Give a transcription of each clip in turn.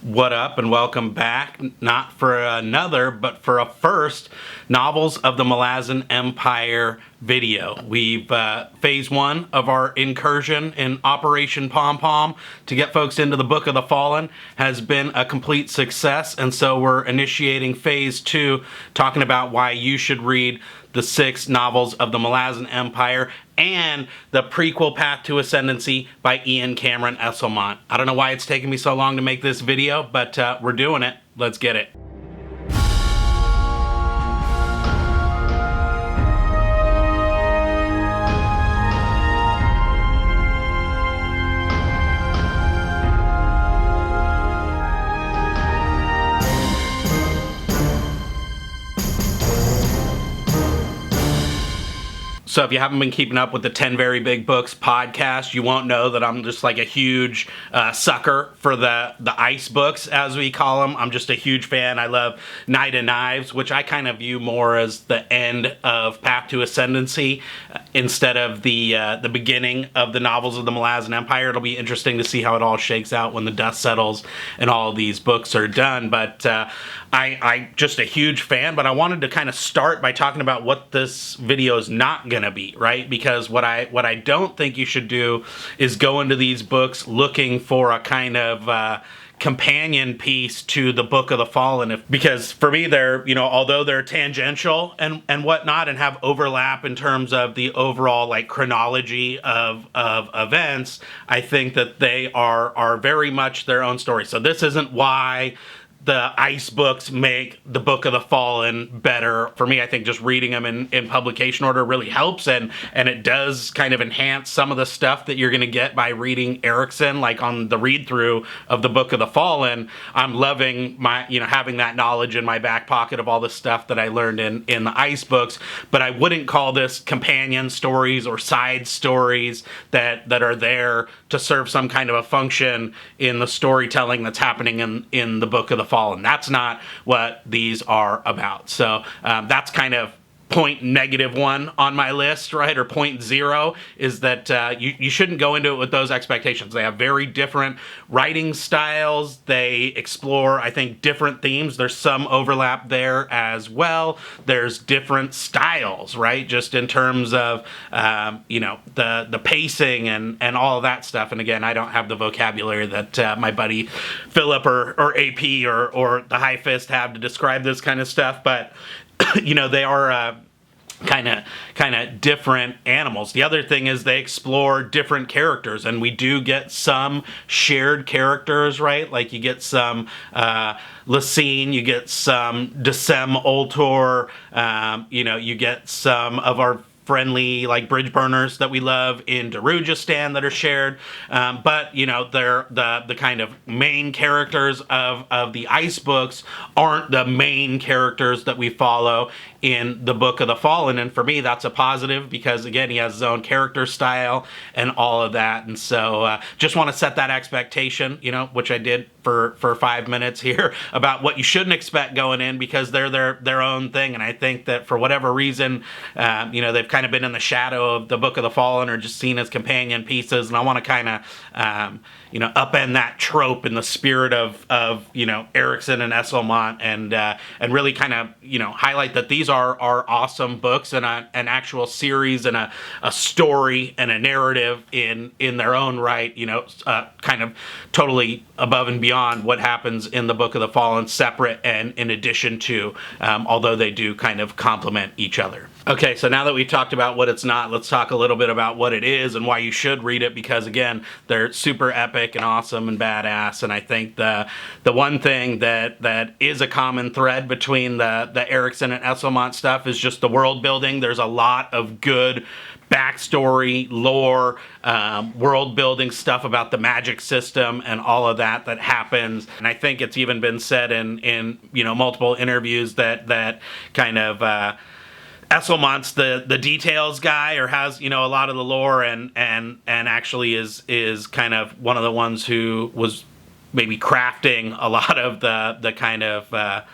What up, and welcome back, not for another, but for a first Novels of the Malazan Empire video. We've phase one of our incursion in Operation Pom Pom to get folks into the Book of the Fallen has been a complete success, and so we're initiating phase two, talking about why you should read the 6 novels of the Malazan Empire and the prequel Path to Ascendancy by Ian Cameron Esslemont. I don't know why it's taking me so long to make this video, but we're doing it. Let's get it. So if you haven't been keeping up with the 10 Very Big Books podcast, you won't know that I'm just like a huge sucker for the ice books, as we call them. I'm just a huge fan. I love Knight of Knives, which I kind of view more as the end of Path to Ascendancy instead of the beginning of the novels of the Malazan Empire. It'll be interesting to see how it all shakes out when the dust settles and all of these books are done. But I just a huge fan, but I wanted to kind of start by talking about what this video is not going to be, right? Because what I don't think you should do is go into these books looking for a kind of companion piece to the Book of the Fallen, because for me they're, although they're tangential and whatnot and have overlap in terms of the overall like chronology of events, I think that they are very much their own story. So this isn't why the ice books make the Book of the Fallen better. For me, I think just reading them in publication order really helps, and it does kind of enhance some of the stuff that you're going to get by reading Erikson, like on the read-through of the Book of the Fallen. I'm loving my, having that knowledge in my back pocket of all the stuff that I learned in the ice books, but I wouldn't call this companion stories or side stories that are there to serve some kind of a function in the storytelling that's happening in the Book of the Fallen. That's not what these are about. So that's kind of point -1 on my list, right? Or point 0 is that you shouldn't go into it with those expectations. They have very different writing styles. They explore, I think, different themes. There's some overlap there as well. There's different styles, right? Just in terms of, the pacing and all of that stuff. And again, I don't have the vocabulary that my buddy Philip or AP or the High Fist have to describe this kind of stuff, but they are kind of different animals. The other thing is they explore different characters, and we do get some shared characters, right? Like you get some Lacine, you get some Decem Ultor, you get some of our friendly like bridge burners that we love in Darujistan that are shared, but they're the kind of main characters of the ice books aren't the main characters that we follow in the Book of the Fallen. And for me, that's a positive, because again, he has his own character style and all of that. And so just want to set that expectation, which I did for 5 minutes here, about what you shouldn't expect going in, because they're their own thing. And I think that for whatever reason, they've kind of been in the shadow of the Book of the Fallen, or just seen as companion pieces. And I want to kind of upend that trope in the spirit of Erikson and Esslemont, and really kind of highlight that these are awesome books and an actual series and a story and a narrative in their own right. Kind of totally above and beyond what happens in the Book of the Fallen, separate and in addition to, although they do kind of complement each other. Okay, so now that we've talked about what it's not, let's talk a little bit about what it is and why you should read it, because again, they're super epic and awesome and badass. And I think the one thing that is a common thread between the Erikson and Esslemont stuff is just the world building. There's a lot of good backstory, lore, world building stuff about the magic system and all of that happens. And I think it's even been said in multiple interviews that kind of Esslemont's the details guy, or has a lot of the lore, and actually is kind of one of the ones who was maybe crafting a lot of the kind of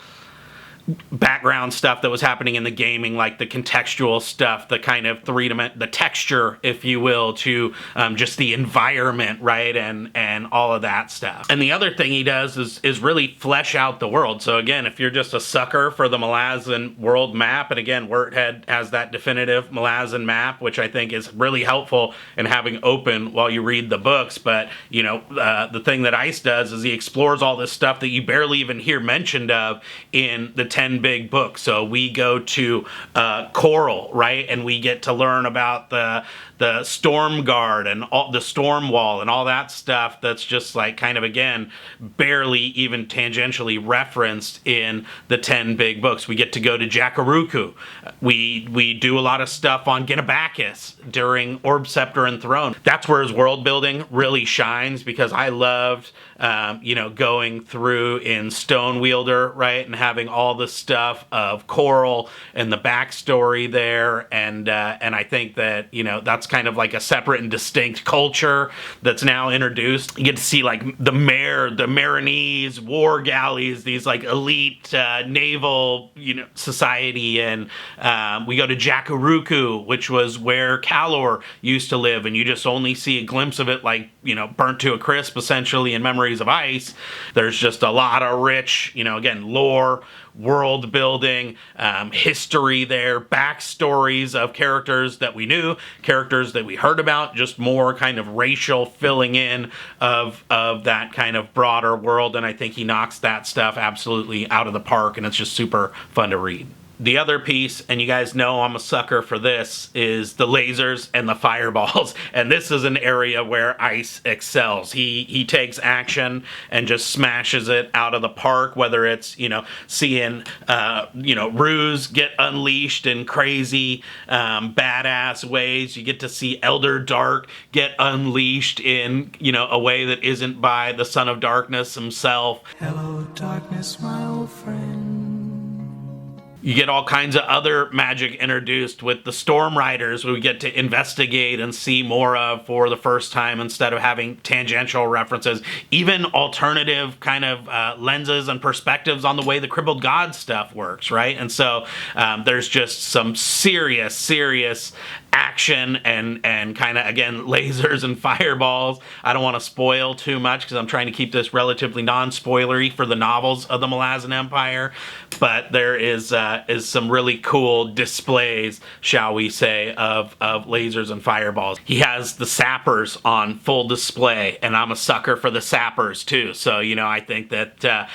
background stuff that was happening in the gaming, like the contextual stuff, the kind of the texture, if you will, to just the environment, right, and all of that stuff. And the other thing he does is really flesh out the world. So again, if you're just a sucker for the Malazan world map, and again, Wordhead has that definitive Malazan map, which I think is really helpful in having open while you read the books. But you know, the thing that Ice does is he explores all this stuff that you barely even hear mentioned of in the 10 big books. So we go to Coral, right, and we get to learn about the Storm Guard and all the Storm Wall and all that stuff that's just like kind of, again, barely even tangentially referenced in the 10 big books. We get to go to Jakaruku. We do a lot of stuff on Ginabakis during Orb, Scepter, and Throne. That's where his world building really shines, because I loved going through in Stonewielder, right, and having all the stuff of Coral and the backstory there, and I think that that's kind of like a separate and distinct culture that's now introduced. You get to see like the Marinese war galleys, these like elite naval society, and we go to Jakaruku, which was where Kalor used to live, and you just only see a glimpse of it, like burnt to a crisp essentially in Memories of Ice. There's just a lot of rich, again, lore, world building, history there, backstories of characters that we knew, characters that we heard about, just more kind of racial filling in of that kind of broader world. And I think he knocks that stuff absolutely out of the park, and it's just super fun to read. The other piece, and you guys know I'm a sucker for this, is the lasers and the fireballs. And this is an area where Ice excels. He takes action and just smashes it out of the park, whether it's, seeing, Ruse get unleashed in crazy, badass ways. You get to see Elder Dark get unleashed in, a way that isn't by the Son of Darkness himself. Hello, darkness, my old friend. You get all kinds of other magic introduced with the Storm Riders, we get to investigate and see more of for the first time, instead of having tangential references. Even alternative kind of lenses and perspectives on the way the Crippled God stuff works, right? And so there's just some serious action and kind of, again, lasers and fireballs. I don't want to spoil too much because I'm trying to keep this relatively non-spoilery for the novels of the Malazan Empire, but there is some really cool displays, shall we say, of lasers and fireballs. He has the sappers on full display, and I'm a sucker for the sappers too. So I think that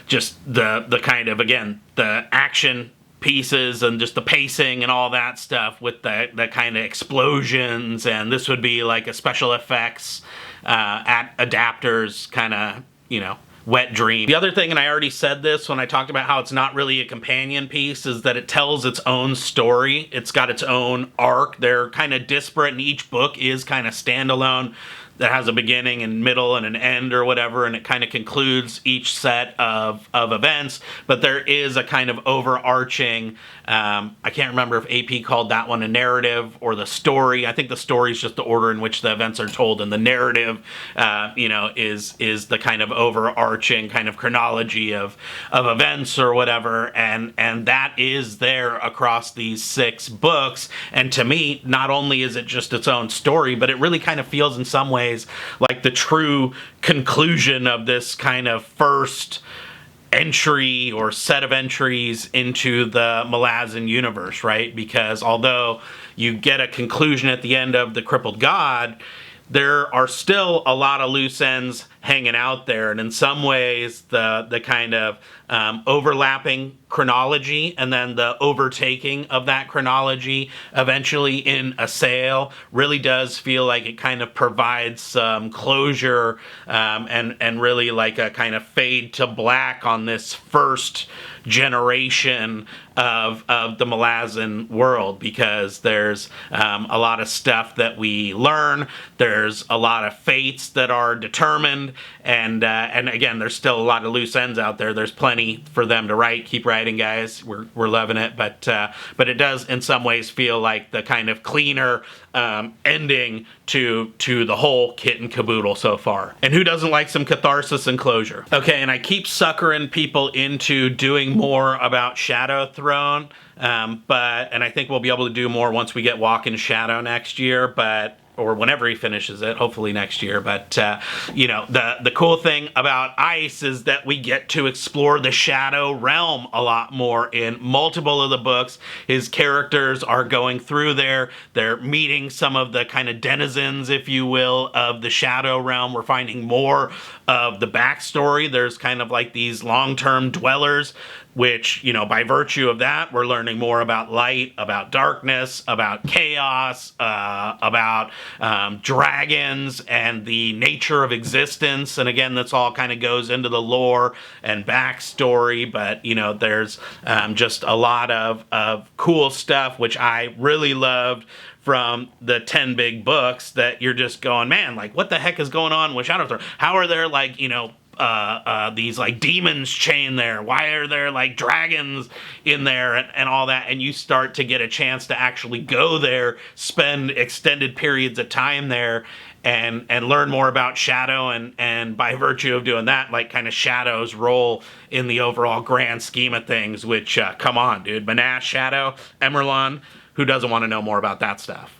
just the kind of, again, the action pieces and just the pacing and all that stuff with the kind of explosions, and this would be like a special effects at adapters kind of wet dream. The other thing, and I already said this when I talked about how it's not really a companion piece, is that it tells its own story. It's got its own arc. They're kind of disparate, and each book is kind of standalone, that has a beginning and middle and an end or whatever, and it kind of concludes each set of events. But there is a kind of overarching, I can't remember if AP called that one a narrative or the story. I think the story is just the order in which the events are told, and the narrative, is the kind of overarching kind of chronology of events or whatever, and that is there across these 6 books. And to me, not only is it just its own story, but it really kind of feels in some ways like the true conclusion of this kind of first entry or set of entries into the Malazan universe, right? Because although you get a conclusion at the end of the Crippled God, there are still a lot of loose ends hanging out there, and in some ways the kind of overlapping chronology and then the overtaking of that chronology eventually in a sale really does feel like it kind of provides some closure, and really like a kind of fade to black on this first generation of the Malazan world, because there's a lot of stuff that we learn. There's a lot of fates that are determined, end. And again, there's still a lot of loose ends out there. There's plenty for them to write. Keep writing, guys. We're loving it. But it does in some ways feel like the kind of cleaner ending to the whole kit and caboodle so far. And who doesn't like some catharsis and closure? Okay, and I keep suckering people into doing more about Shadow Throne, and I think we'll be able to do more once we get Walk in Shadow next year, or whenever he finishes it, hopefully next year. But, you know, the cool thing about Ice is that we get to explore the Shadow Realm a lot more in multiple of the books. His characters are going through there. They're meeting some of the kind of denizens, if you will, of the Shadow Realm. We're finding more of the backstory. There's kind of like these long-term dwellers, which, you know, by virtue of that, we're learning more about light, about darkness, about chaos, about dragons and the nature of existence. And again, that's all kind of goes into the lore and backstory. But, you know, there's just a lot of cool stuff, which I really loved from the 10 big books, that you're just going, man, like, what the heck is going on with Shadow Throne? How are there, like, you know, these like demons chained there? Why are there like dragons in there and all that? And you start to get a chance to actually go there, spend extended periods of time there, and learn more about Shadow, and by virtue of doing that, like kind of Shadow's role in the overall grand scheme of things, which, come on, dude, Manash, Shadow, Emerlon, who doesn't want to know more about that stuff?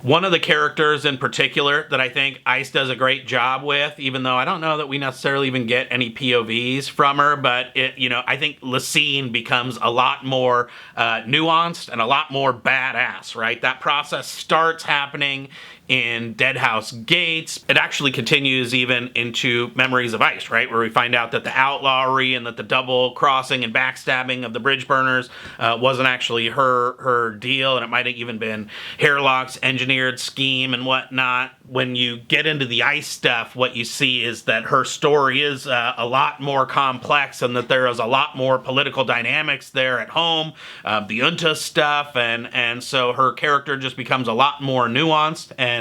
One of the characters in particular that I think Ice does a great job with, even though I don't know that we necessarily even get any POVs from her, but you know, I think Lysine becomes a lot more nuanced and a lot more badass, right? That process starts happening in Deadhouse Gates. It actually continues even into Memories of Ice, right? Where we find out that the outlawry and that the double crossing and backstabbing of the bridge burners wasn't actually her deal, and it might have even been Hairlock's engineered scheme and whatnot. When you get into the Ice stuff, what you see is that her story is a lot more complex, and that there is a lot more political dynamics there at home, the Unta stuff, and so her character just becomes a lot more nuanced, and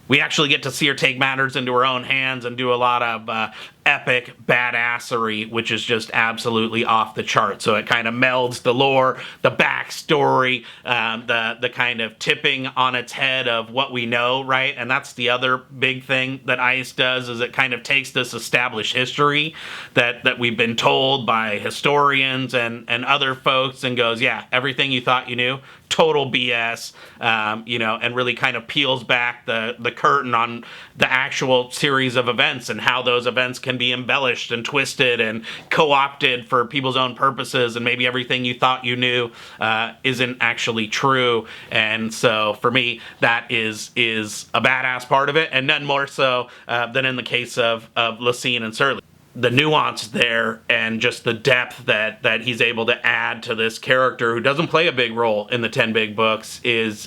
we actually get to see her take matters into her own hands and do a lot of epic badassery, which is just absolutely off the chart. So it kind of melds the lore, the backstory, the kind of tipping on its head of what we know, right? And that's the other big thing that Ice does, is it kind of takes this established history that we've been told by historians and other folks, and goes, yeah, everything you thought you knew, total BS, you know, and really kind of peels back the curtain on the actual series of events and how those events can be embellished and twisted and co-opted for people's own purposes, and maybe everything you thought you knew isn't actually true. And so for me, that is a badass part of it, and none more so than in the case of Lysine and Surly. The nuance there and just the depth that he's able to add to this character who doesn't play a big role in the 10 big books is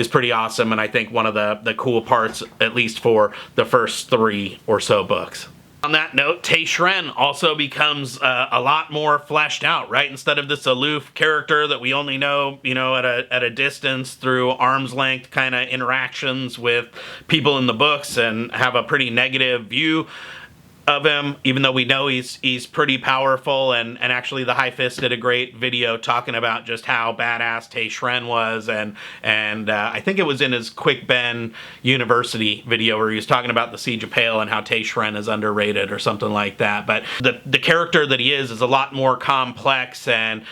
pretty awesome, and I think one of the cool parts, at least for the first 3 or so books. On that note, Taishren also becomes a lot more fleshed out, right? Instead of this aloof character that we only know, you know, at a distance through arm's length kind of interactions with people in the books, and have a pretty negative view of him, even though we know he's pretty powerful, and actually the High Fist did a great video talking about just how badass Taishren was, and I think it was in his Quick Ben University video where he was talking about the Siege of Pale and how Taishren is underrated or something like that. But the character that he is a lot more complex, and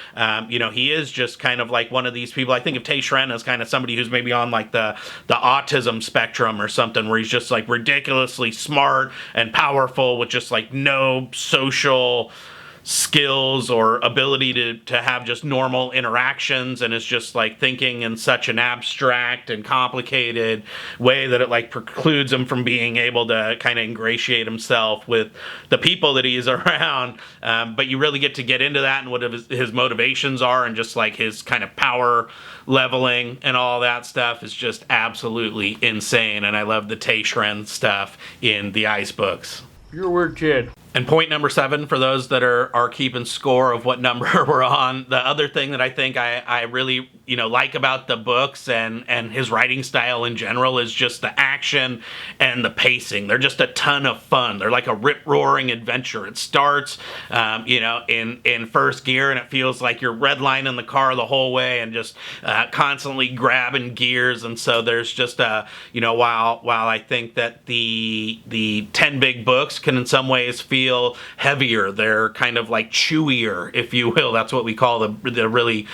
you know, he is just kind of like one of these people. I think of Taishren as kind of somebody who's maybe on like the autism spectrum or something, where he's just like ridiculously smart and powerful with just like no social skills or ability to have just normal interactions, and is just like thinking in such an abstract and complicated way that it like precludes him from being able to kind of ingratiate himself with the people that he's around. But you really get to get into that and what his motivations are, and just like his kind of power leveling and all that stuff is just absolutely insane. And I love the Taishren stuff in the Ice books. Your word, Chad. And point number 7, for those that are keeping score of what number we're on, the other thing that I think I really like about the books and his writing style in general is just the action and the pacing. They're just a ton of fun. They're like a rip-roaring adventure. It starts in first gear, and it feels like you're redlining the car the whole way and just constantly grabbing gears. And so there's just while I think that the 10 big books can in some ways feel heavier, they're kind of like chewier, if you will. That's what we call the really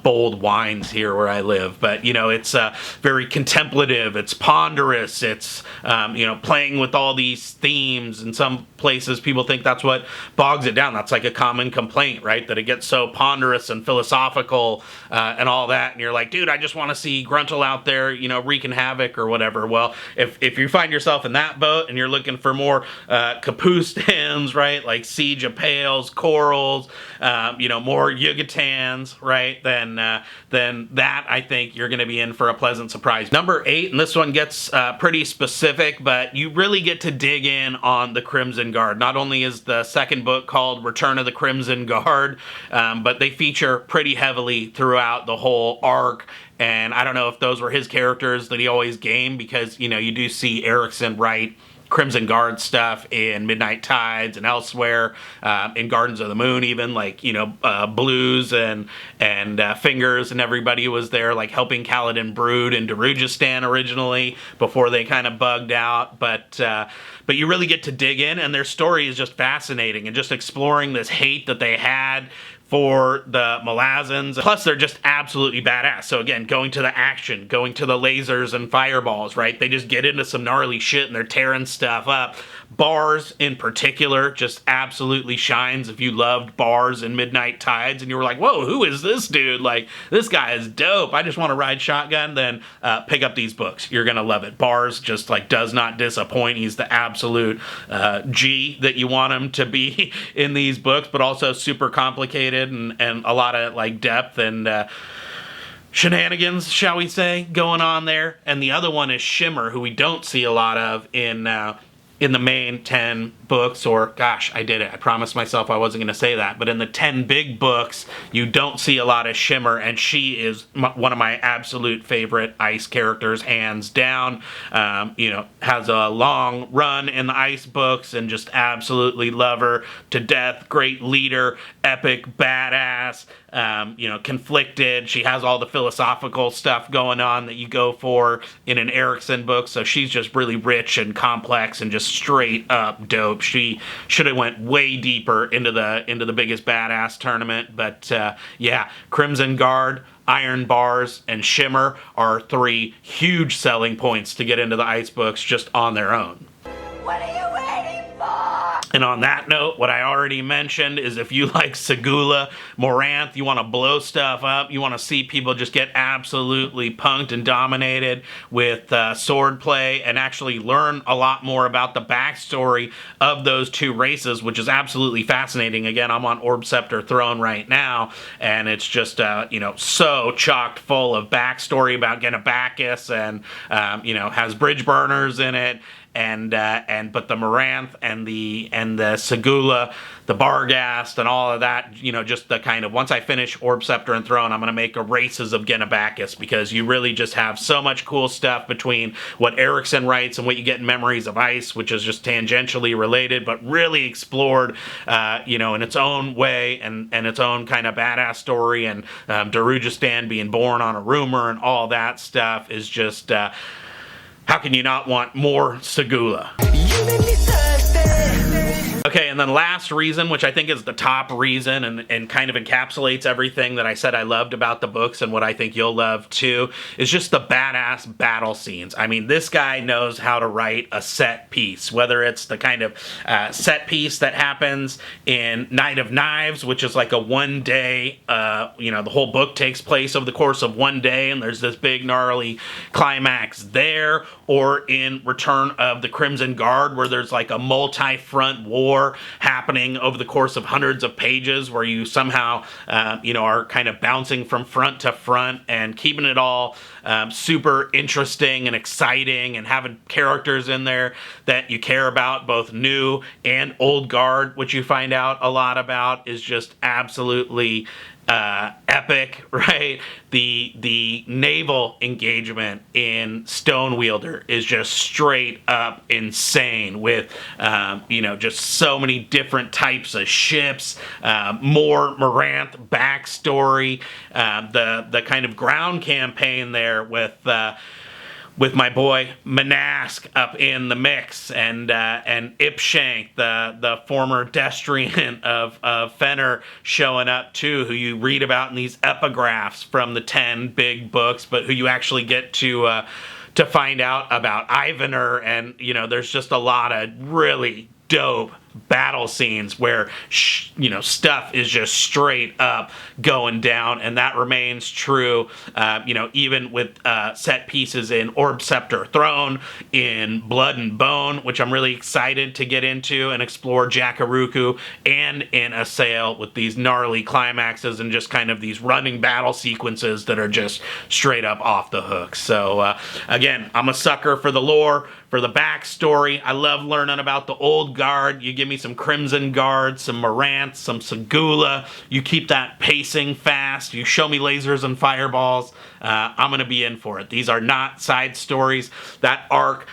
bold wines here where I live. But it's very contemplative, it's ponderous, it's playing with all these themes. In some places people think that's what bogs it down. That's like a common complaint, right? That it gets so ponderous and philosophical and all that, and you're like, dude, I just want to see Gruntle out there wreaking havoc or whatever. Well, if you find yourself in that boat and you're looking for more caboose right, like Siege of Pales, Corals, more Yugatans, right, then that, I think you're going to be in for a pleasant surprise. Number 8, and this one gets pretty specific, but you really get to dig in on the Crimson Guard. Not only is the second book called Return of the Crimson Guard, but they feature pretty heavily throughout the whole arc. And I don't know if those were his characters that he always gamed, because you do see Erikson write Crimson Guard stuff in Midnight Tides and elsewhere, in Gardens of the Moon even, like Blues and Fingers and everybody was there, like helping Kaladin brood in Darujhistan originally before they kind of bugged out. But you really get to dig in, and their story is just fascinating, and just exploring this hate that they had for the Malazans. Plus, they're just absolutely badass. So again, going to the action, going to the lasers and fireballs, right? They just get into some gnarly shit and they're tearing stuff up. Bars, in particular, just absolutely shines. If you loved Bars and Midnight Tides and you were like, whoa, who is this dude? Like, this guy is dope. I just want to ride shotgun. Then pick up these books. You're going to love it. Bars just does not disappoint. He's the absolute G that you want him to be in these books, but also super complicated and a lot of depth and shenanigans, shall we say, going on there. And the other one is Shimmer, who we don't see a lot of in the main 10 books, or gosh, I did it. I promised myself I wasn't going to say that. But in the 10 big books, you don't see a lot of Shimmer, and she is one of my absolute favorite Ice characters, hands down. Has a long run in the Ice books, and just absolutely love her to death. Great leader, epic, badass, conflicted. She has all the philosophical stuff going on that you go for in an Erikson book, so she's just really rich and complex and just straight up dope. She should have went way deeper into the biggest badass tournament, but Crimson Guard, Iron Bars, and Shimmer are 3 huge selling points to get into the Ice books just on their own. What are you waiting for? And on that note, what I already mentioned is if you like Segula, Moranth, you want to blow stuff up, you want to see people just get absolutely punked and dominated with swordplay, and actually learn a lot more about the backstory of those 2 races, which is absolutely fascinating. Again, I'm on Orb Scepter Throne right now, and it's just so chocked full of backstory about Genabacchus, and has bridge burners in it. But the Moranth and the Segula, the Barghast, and all of that, just the kind of, once I finish Orb Scepter and Throne, I'm going to make a races of Genabacchus, because you really just have so much cool stuff between what Erikson writes and what you get in Memories of Ice, which is just tangentially related, but really explored, in its own way and its own kind of badass story. And Darujhistan being born on a rumor and all that stuff is just... how can you not want more Segula? Okay, and then last reason, which I think is the top reason and kind of encapsulates everything that I said I loved about the books and what I think you'll love too, is just the badass battle scenes. I mean, this guy knows how to write a set piece, whether it's the kind of set piece that happens in Night of Knives, which is like a one-day, the whole book takes place over the course of one day, and there's this big gnarly climax there, or in Return of the Crimson Guard, where there's like a multi-front war happening over the course of hundreds of pages, where you somehow, are kind of bouncing from front to front and keeping it all super interesting and exciting, and having characters in there that you care about, both new and old guard, which you find out a lot about, is just absolutely epic, right? The naval engagement in Stonewielder is just straight up insane, with just so many different types of ships, more Moranth backstory, the kind of ground campaign there with my boy Manask up in the mix, and Ipshank, the former destriant of Fenner, showing up too, who you read about in these epigraphs from the 10 big books, but who you actually get to find out about Ivaner. And there's just a lot of really dope battle scenes where stuff is just straight up going down, and that remains true even with set pieces in Orb Scepter Throne, in Blood and Bone, which I'm really excited to get into and explore Jakaruku, and in Assail, with these gnarly climaxes and just kind of these running battle sequences that are just straight up off the hook. So again, I'm a sucker for the lore, for the backstory. I love learning about the old guard. You give me some Crimson Guard, some Moranth, some Segula. You keep that pacing fast. You show me lasers and fireballs. I'm going to be in for it. These are not side stories. That arc,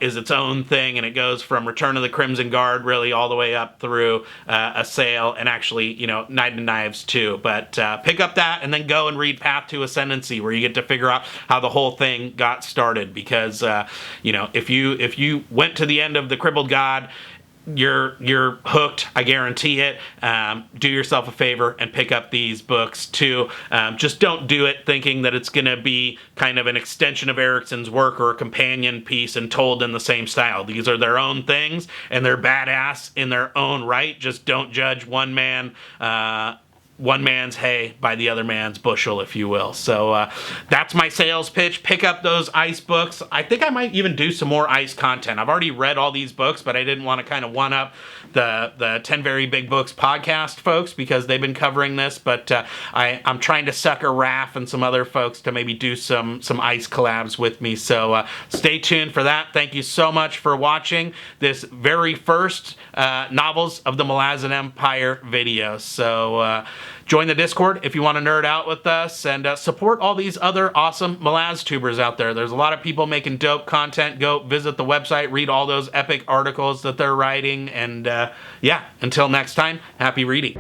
is its own thing, and it goes from Return of the Crimson Guard really all the way up through Assail, and actually, Knight and Knives too. But pick up that and then go and read Path to Ascendancy, where you get to figure out how the whole thing got started. Because, if you went to the end of the Crippled God, you're hooked. I guarantee it. Do yourself a favor and pick up these books too. Just don't do it thinking that it's going to be kind of an extension of Erickson's work or a companion piece and told in the same style. These are their own things, and they're badass in their own right. Just don't judge one man's hay by the other man's bushel, if you will. So that's my sales pitch. Pick up those ice books. I think I might even do some more ice content. I've already read all these books, but I didn't want to kind of one-up the 10 Very Big Books podcast folks, because they've been covering this. But I'm trying to sucker Raph and some other folks to maybe do some ice collabs with me. So stay tuned for that. Thank you so much for watching this very first Novels of the Malazan Empire video. So join the Discord if you want to nerd out with us, and support all these other awesome Malaz tubers out there. There's a lot of people making dope content. Go visit the website, read all those epic articles that they're writing, and until next time, happy reading.